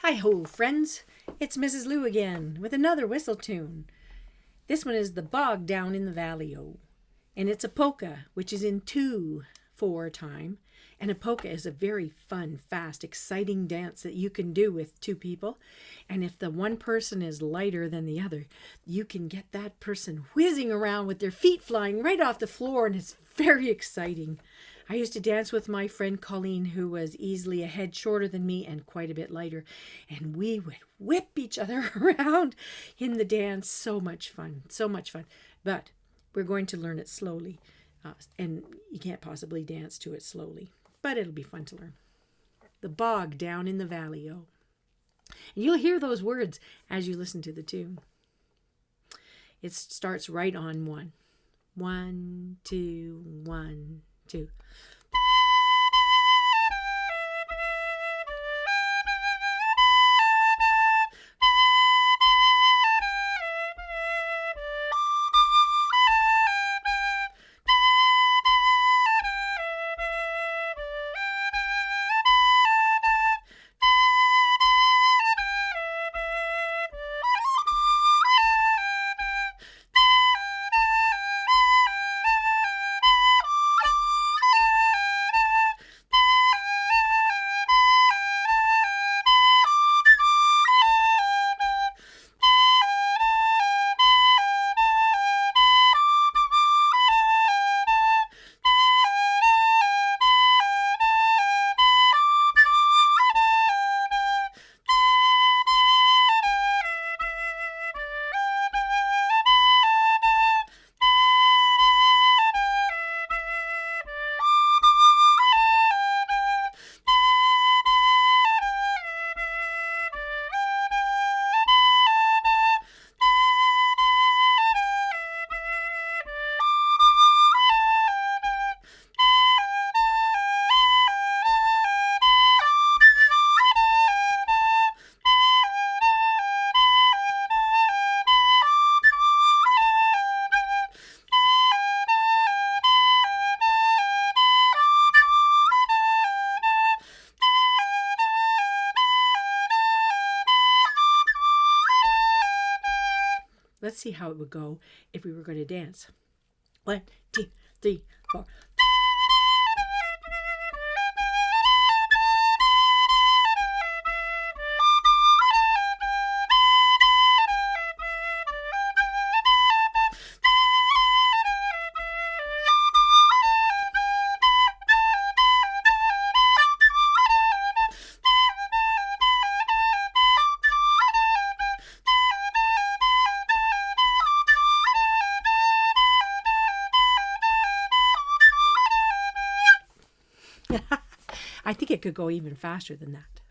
Hi-ho, friends. It's Mrs. Lou again with another whistle tune. This one is the Bog Down in the Valley-O. And it's a polka, which is in 2/4 time. And a polka is a very fun, fast, exciting dance that you can do with two people. And if the one person is lighter than the other, you can get that person whizzing around with their feet flying right off the floor, and it's very exciting. I used to dance with my friend Colleen, who was easily a head shorter than me and quite a bit lighter, and we would whip each other around in the dance. So much fun, so much fun. But we're going to learn it slowly, and you can't possibly dance to it slowly, but it'll be fun to learn. The Bog Down in the Valley-O. And you'll hear those words as you listen to the tune. It starts right on one. 1, 2, 1, 2. Let's see how it would go if we were going to dance. 1, 2, 3, 4. I think it could go even faster than that.